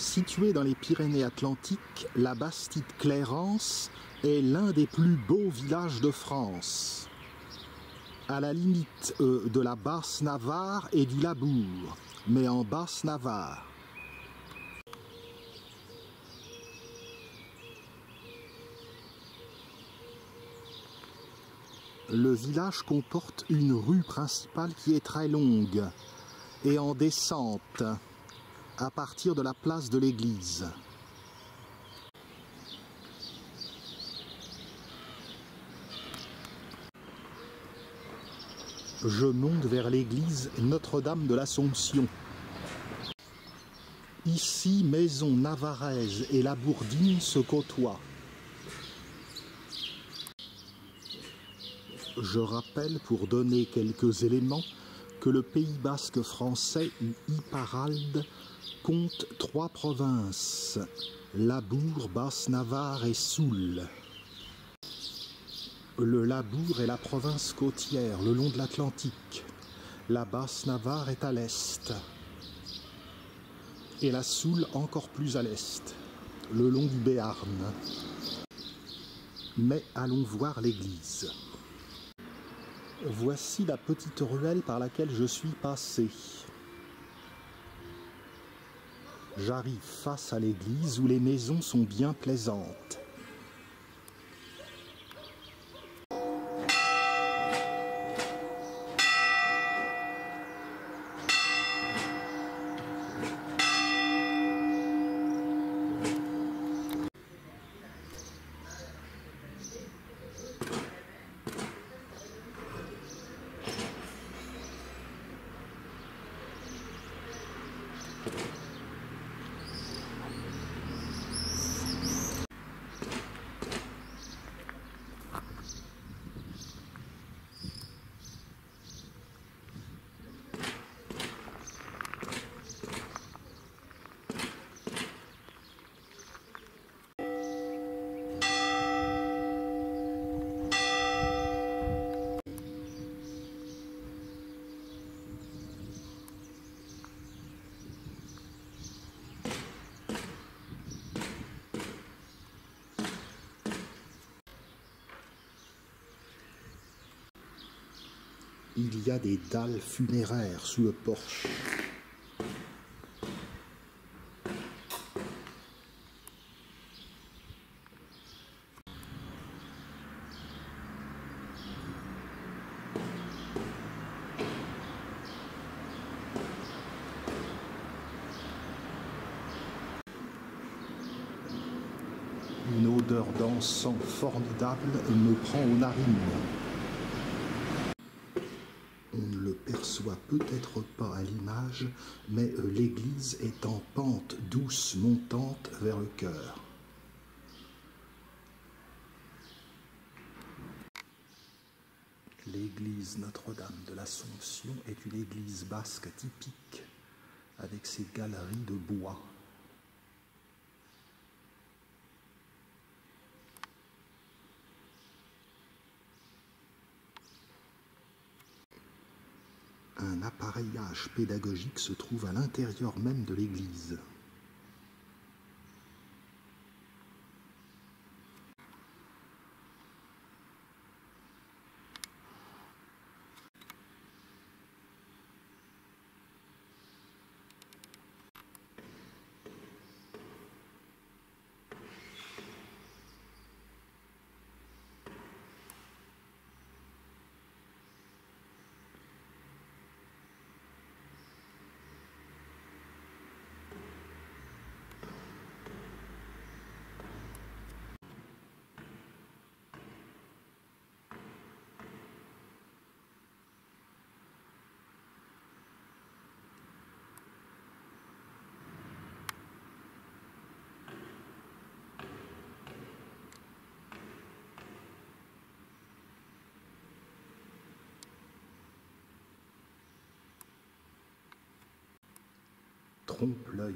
Située dans les Pyrénées-Atlantiques, la Bastide-Clairance est l'un des plus beaux villages de France, à la limite de la Basse-Navarre et du Labour, mais en Basse-Navarre. Le village comporte une rue principale qui est très longue et en descente à partir de la place de l'église. Je monte vers l'église Notre-Dame de l'Assomption. Ici, maison navarraise et labourdine se côtoient. Je rappelle, pour donner quelques éléments, que le Pays basque français ou Iparralde compte 3 provinces, Labour, Basse-Navarre et Soule. Le Labour est la province côtière, le long de l'Atlantique. La Basse-Navarre est à l'est. Et la Soule encore plus à l'est, le long du Béarn. Mais allons voir l'église. Voici la petite ruelle par laquelle je suis passé. J'arrive face à l'église où les maisons sont bien plaisantes. Il y a des dalles funéraires sous le porche. Une odeur d'encens formidable me prend aux narines. On ne le perçoit peut-être pas à l'image, mais l'église est en pente douce montante vers le chœur. L'église Notre-Dame de l'Assomption est une église basque typique, avec ses galeries de bois. Un appareillage pédagogique se trouve à l'intérieur même de l'église. Trompe-l'œil.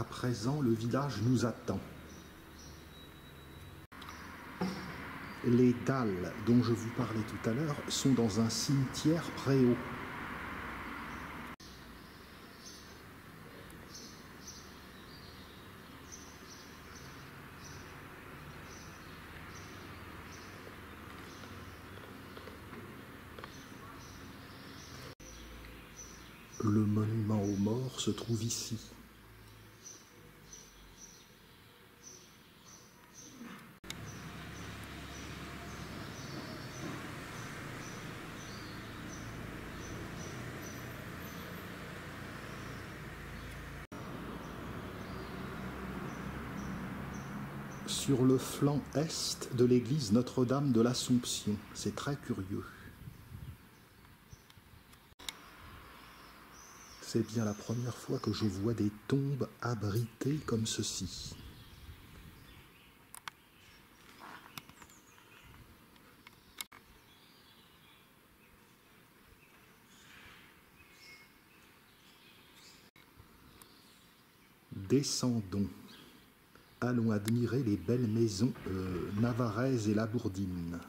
À présent, le village nous attend. Les dalles dont je vous parlais tout à l'heure sont dans un cimetière préau. Le monument aux morts se trouve ici. Sur le flanc est de l'église Notre-Dame de l'Assomption. C'est très curieux. C'est bien la première fois que je vois des tombes abritées comme ceci. Descendons. Allons admirer les belles maisons navarraises et labourdines.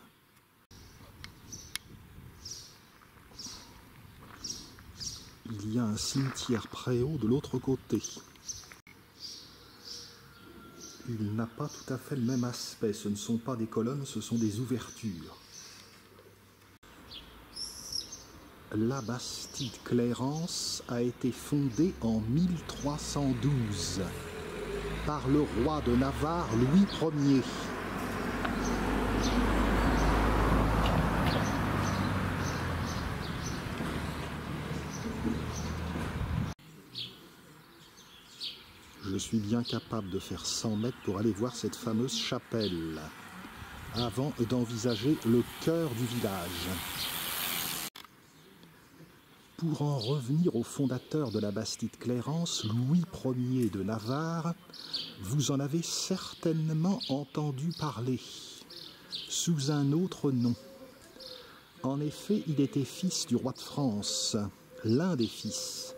Il y a un cimetière préau de l'autre côté. Il n'a pas tout à fait le même aspect. Ce ne sont pas des colonnes, ce sont des ouvertures. La bastide Clairance a été fondée en 1312 par le roi de Navarre Louis Ier. Je suis bien capable de faire 100 mètres pour aller voir cette fameuse chapelle, avant d'envisager le cœur du village. Pour en revenir au fondateur de la bastide Clairance, Louis Ier de Navarre, vous en avez certainement entendu parler, sous un autre nom. En effet, il était fils du roi de France, l'un des fils.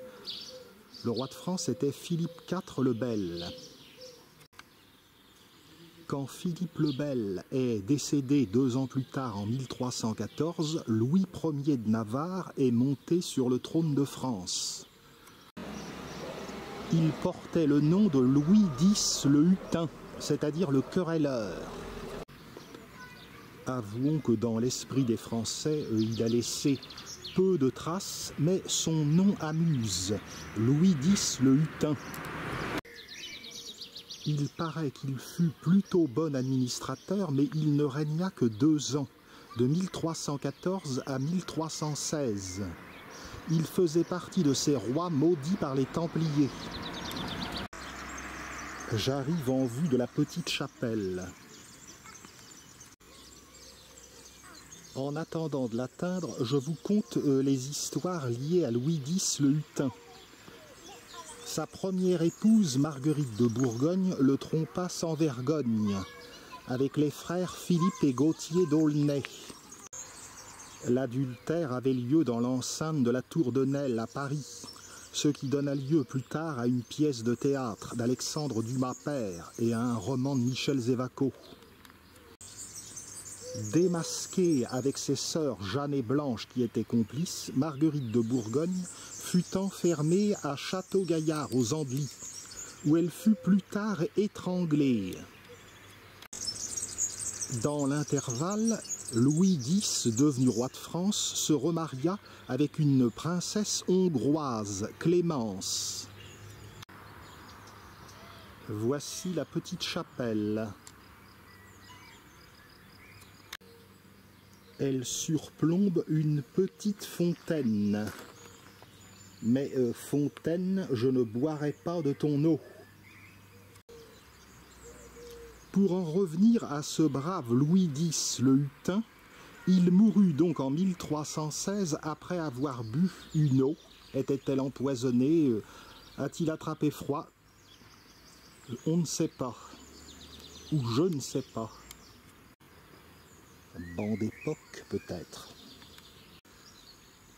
Le roi de France était Philippe IV le Bel. Quand Philippe le Bel est décédé 2 ans plus tard, en 1314, Louis Ier de Navarre est monté sur le trône de France. Il portait le nom de Louis X le Hutin, c'est-à-dire le querelleur. Avouons que dans l'esprit des Français, il a laissé peu de traces, mais son nom amuse, Louis X le Hutin. Il paraît qu'il fut plutôt bon administrateur, mais il ne régna que 2 ans, de 1314 à 1316. Il faisait partie de ces rois maudits par les Templiers. J'arrive en vue de la petite chapelle. En attendant de l'atteindre, je vous conte les histoires liées à Louis X le Hutin. Sa première épouse, Marguerite de Bourgogne, le trompa sans vergogne, avec les frères Philippe et Gauthier d'Aulnay. L'adultère avait lieu dans l'enceinte de la Tour de Nesle à Paris, ce qui donna lieu plus tard à une pièce de théâtre d'Alexandre Dumas père et à un roman de Michel Zévaco. Démasquée avec ses sœurs Jeanne et Blanche qui étaient complices, Marguerite de Bourgogne fut enfermée à Château-Gaillard aux Andelys, où elle fut plus tard étranglée. Dans l'intervalle, Louis X, devenu roi de France, se remaria avec une princesse hongroise, Clémence. Voici la petite chapelle. Elle surplombe une petite fontaine. Mais fontaine, je ne boirai pas de ton eau. Pour en revenir à ce brave Louis X le Hutin, il mourut donc en 1316 après avoir bu une eau. Était-elle empoisonnée? A-t-il attrapé froid? On ne sait pas. Ou je ne sais pas. Ban d'époque peut-être.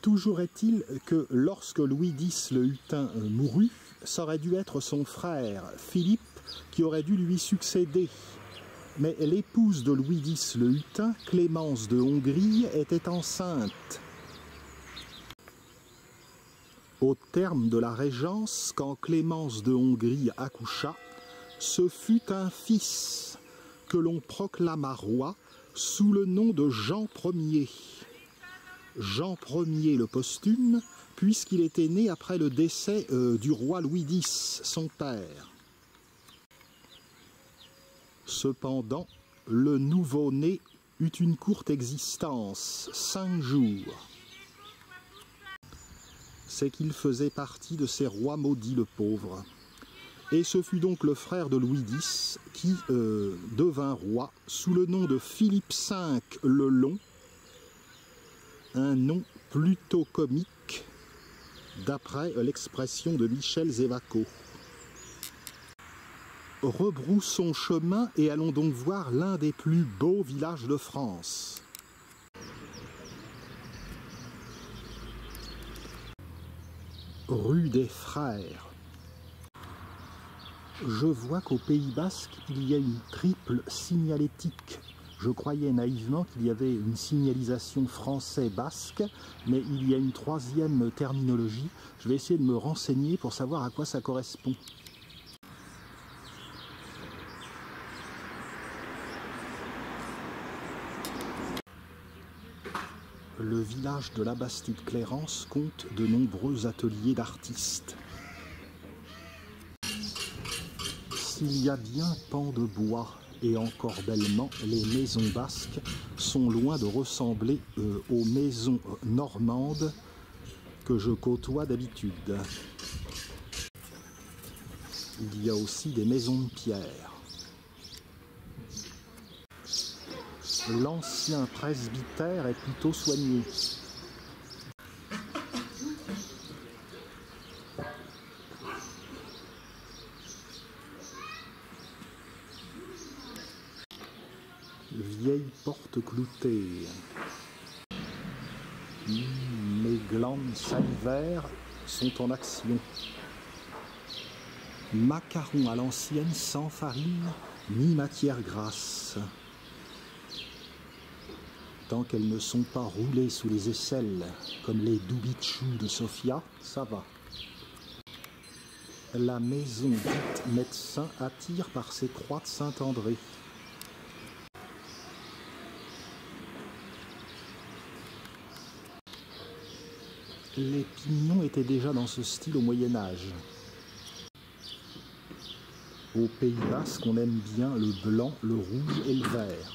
Toujours est-il que lorsque Louis X le Hutin mourut, Ça aurait dû être son frère, Philippe, qui aurait dû lui succéder. Mais l'épouse de Louis X le Hutin, Clémence de Hongrie, était enceinte. Au terme de la régence, quand Clémence de Hongrie accoucha, ce fut un fils que l'on proclama roi sous le nom de Jean Ier. Jean Ier le posthume, puisqu'il était né après le décès du roi Louis X, son père. Cependant, le nouveau-né eut une courte existence, 5 jours. C'est qu'il faisait partie de ces rois maudits, le pauvre. Et ce fut donc le frère de Louis X qui devint roi sous le nom de Philippe V le Long, un nom plutôt comique, d'après l'expression de Michel Zévaco. Rebroussons chemin et allons donc voir l'un des plus beaux villages de France. Rue des Frères. Je vois qu'au Pays Basque, il y a une triple signalétique. Je croyais naïvement qu'il y avait une signalisation français-basque, mais il y a une troisième terminologie. Je vais essayer de me renseigner pour savoir à quoi ça correspond. Le village de la Bastide-Clérance compte de nombreux ateliers d'artistes. S'il y a bien pan de bois et encorbellement, les maisons basques sont loin de ressembler aux maisons normandes que je côtoie d'habitude. Il y a aussi des maisons de pierre. L'ancien presbytère est plutôt soigné. Vieille porte cloutée. Mes glandes salivaires sont en action. Macarons à l'ancienne sans farine ni matière grasse. Tant qu'elles ne sont pas roulées sous les aisselles, comme les doubichous de Sofia, ça va. La maison dite médecin attire par ses croix de Saint-André. Les pignons étaient déjà dans ce style au Moyen-Âge. Au Pays Basque, on aime bien le blanc, le rouge et le vert.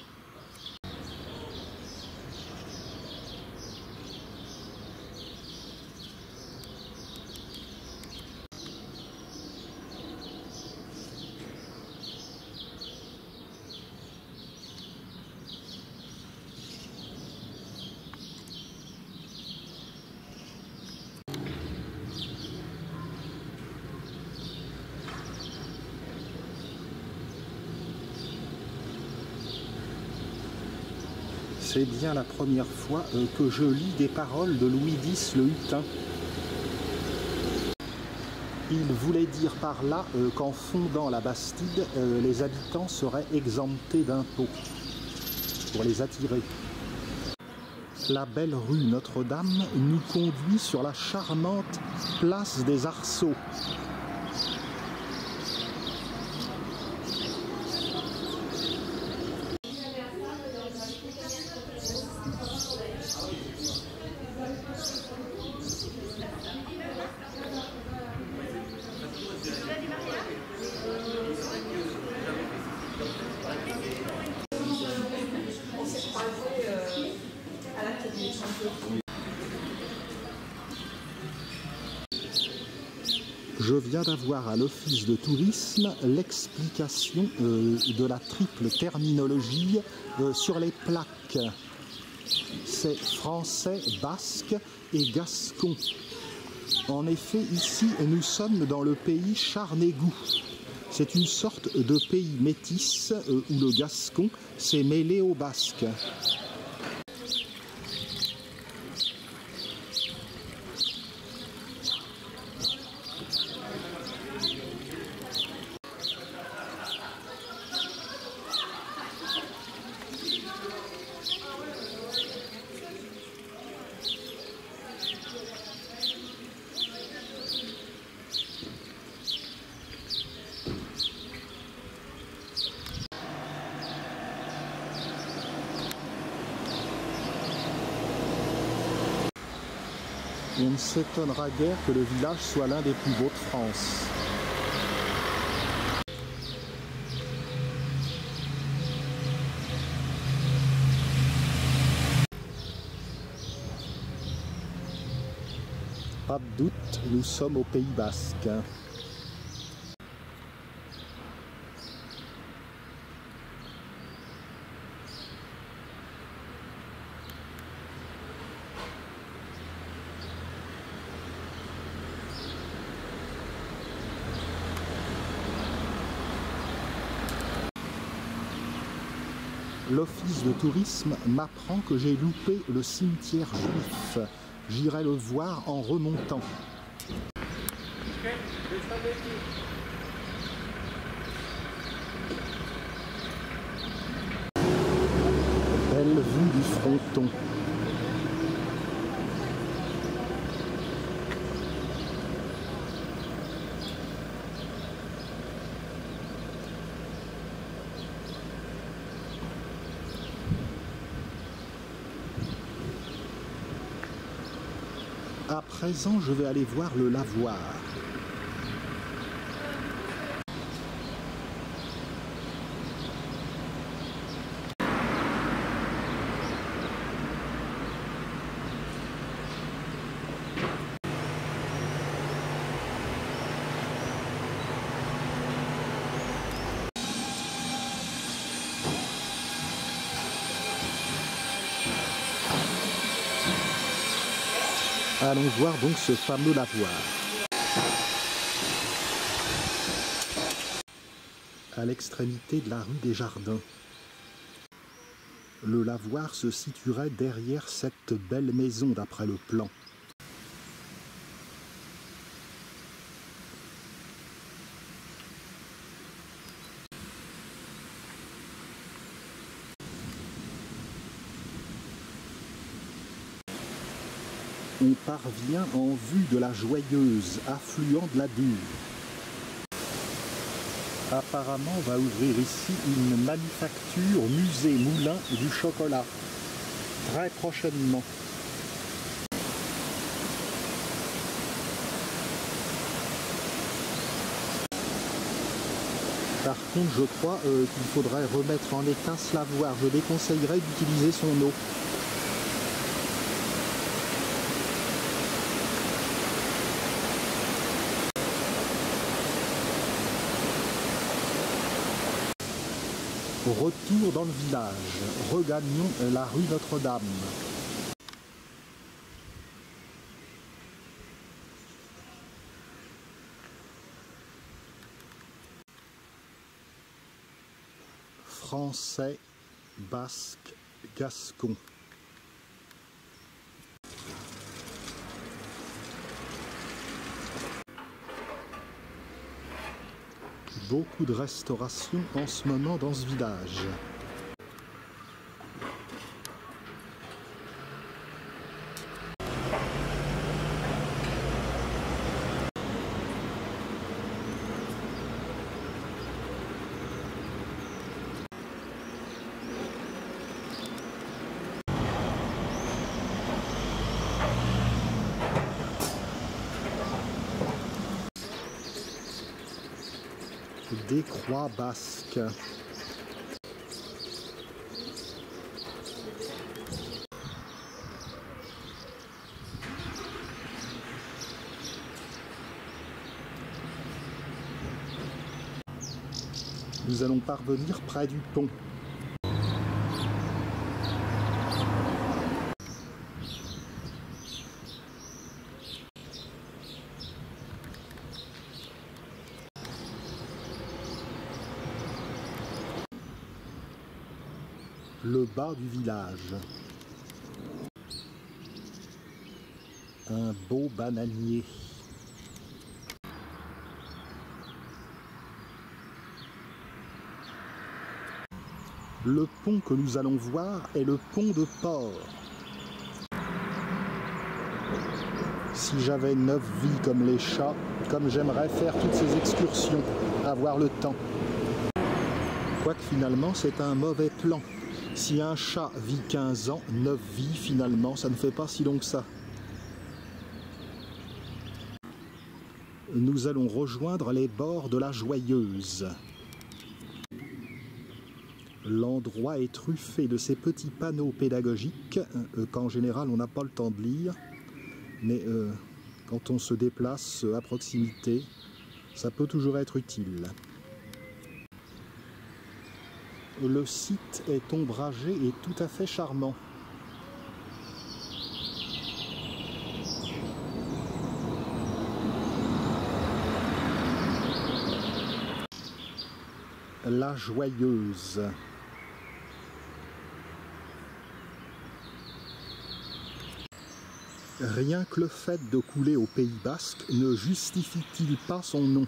C'est bien la première fois que je lis des paroles de Louis X le Hutin. Il voulait dire par là qu'en fondant la Bastide, les habitants seraient exemptés d'impôts pour les attirer. La belle rue Notre-Dame nous conduit sur la charmante place des Arceaux. Je viens d'avoir à l'office de tourisme l'explication de la triple terminologie sur les plaques. C'est français, basque et gascon. En effet, ici, nous sommes dans le pays Charnégou. C'est une sorte de pays métis où le gascon s'est mêlé au basque. on ne s'étonnera guère que le village soit l'un des plus beaux de France. Pas de doute, nous sommes au Pays Basque. L'office de tourisme m'apprend que j'ai loupé le cimetière juif. J'irai le voir en remontant. Belle vue du fronton. À présent, je vais aller voir le lavoir. Allons voir donc ce fameux lavoir. À l'extrémité de la rue des Jardins. Le lavoir se situerait derrière cette belle maison d'après le plan. On parvient en vue de la Joyeuse, affluent de la Dure. Apparemment, va ouvrir ici une manufacture, musée, moulin du chocolat. Très prochainement. Par contre, je crois qu'il faudrait remettre en état ce lavoir. Je déconseillerais d'utiliser son eau. Retour dans le village, regagnons la rue Notre-Dame. Français, basque, gascon. Beaucoup de restauration en ce moment dans ce village. Des croix basques. Nous allons parvenir près du pont. Le bas du village. Un beau bananier. Le pont que nous allons voir est le pont de Port. Si j'avais 9 vies comme les chats, comme j'aimerais faire toutes ces excursions, avoir le temps. Quoique finalement c'est un mauvais plan. Si un chat vit 15 ans, 9 vies finalement, ça ne fait pas si long que ça. nous allons rejoindre les bords de la Joyeuse. L'endroit est truffé de ces petits panneaux pédagogiques qu'en général on n'a pas le temps de lire, mais quand on se déplace à proximité, ça peut toujours être utile. Le site est ombragé et tout à fait charmant. La Joyeuse. Rien que le fait de couler au Pays Basque ne justifie-t-il pas son nom?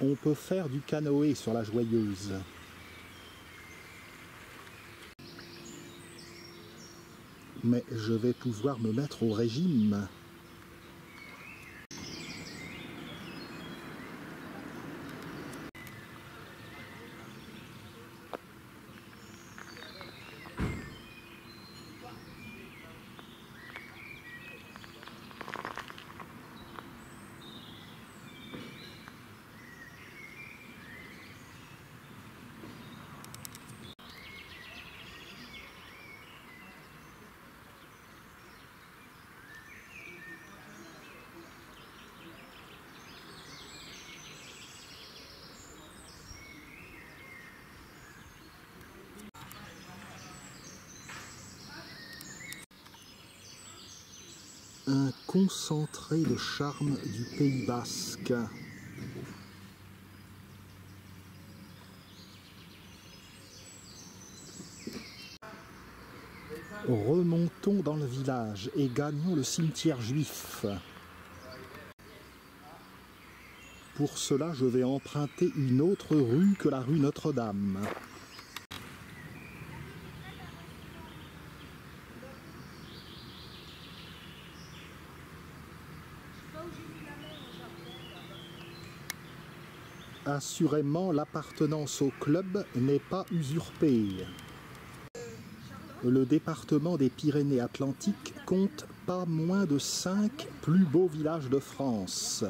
On peut faire du canoë sur la Joyeuse. Mais je vais pouvoir me mettre au régime. Un concentré de charme du Pays Basque. Remontons dans le village et gagnons le cimetière juif. Pour cela, je vais emprunter une autre rue que la rue Notre-Dame. Assurément, l'appartenance au club n'est pas usurpée. Le département des Pyrénées-Atlantiques compte pas moins de 5 plus beaux villages de France.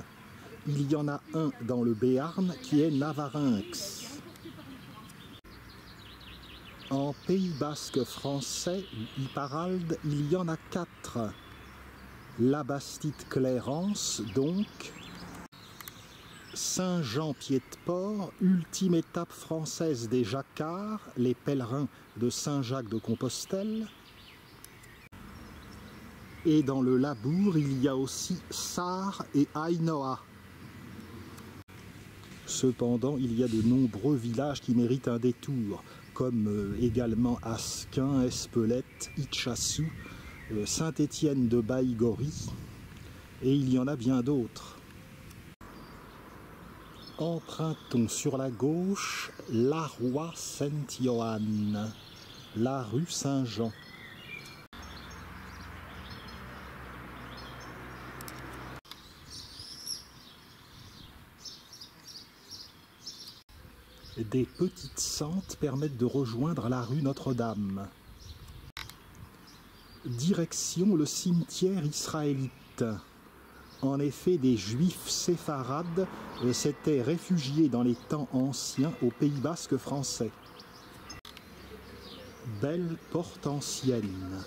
Il y en a un dans le Béarn qui est Navarinx. En Pays Basque français, Iparalde, il y en a 4. Labastide-Clairance, donc. Saint-Jean-Pied-de-Port, ultime étape française des Jacquards, les pèlerins de Saint-Jacques-de-Compostelle. Et dans le Labour, il y a aussi Sarre et Hainaut. Cependant, il y a de nombreux villages qui méritent un détour, comme également Asquin, Espelette, Itchassou, Saint-Étienne de Baïgorry, et il y en a bien d'autres. Empruntons sur la gauche la roi Saint-Johann, la rue Saint-Jean. Des petites sentes permettent de rejoindre la rue Notre-Dame. Direction le cimetière israélite. En effet, des juifs séfarades s'étaient réfugiés dans les temps anciens au Pays Basque français. Belle porte ancienne.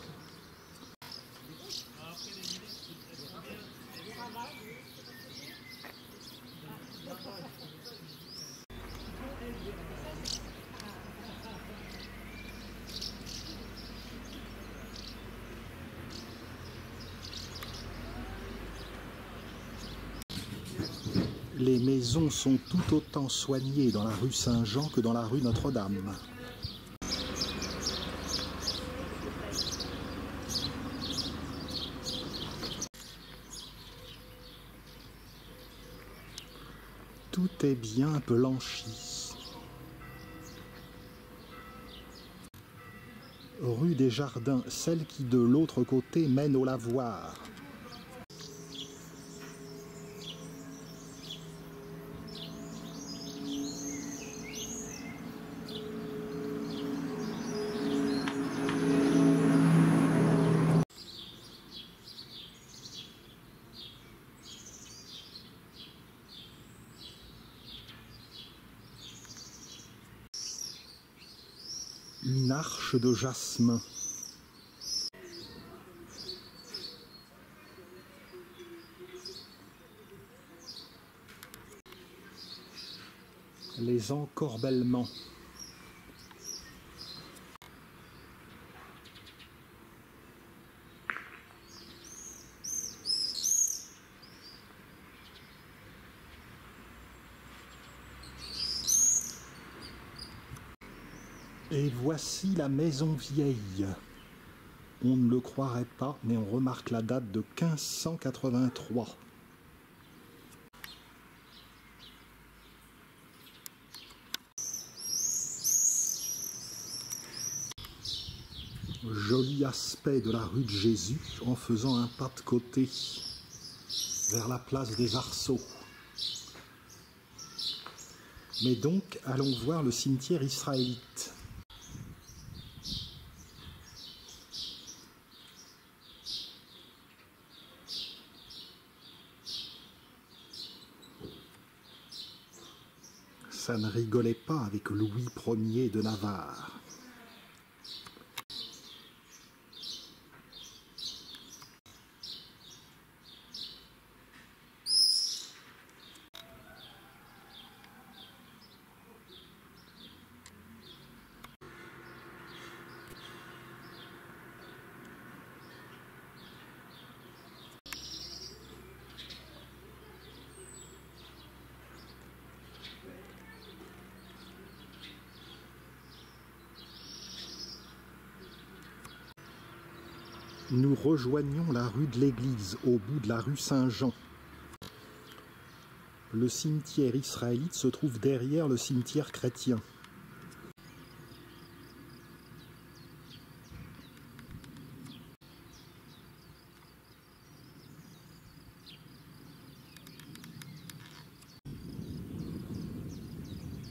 Les maisons sont tout autant soignées dans la rue Saint-Jean que dans la rue Notre-Dame. Tout est bien blanchi. Rue des Jardins, celle qui de l'autre côté mène au lavoir. une arche de jasmin. Les encorbellements. Et voici la maison vieille. On ne le croirait pas, mais on remarque la date de 1583. Joli aspect de la rue de Jésus en faisant un pas de côté vers la place des Arceaux. Mais donc, allons voir le cimetière israélite. Ça ne rigolait pas avec Louis Ier de Navarre. Nous rejoignons la rue de l'Église, au bout de la rue Saint-Jean. Le cimetière israélite se trouve derrière le cimetière chrétien.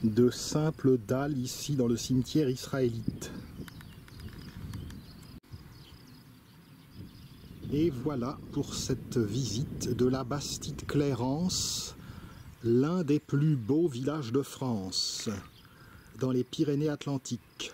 De simples dalles ici dans le cimetière israélite. Et voilà pour cette visite de la Bastide-Clairance, l'un des plus beaux villages de France, dans les Pyrénées-Atlantiques.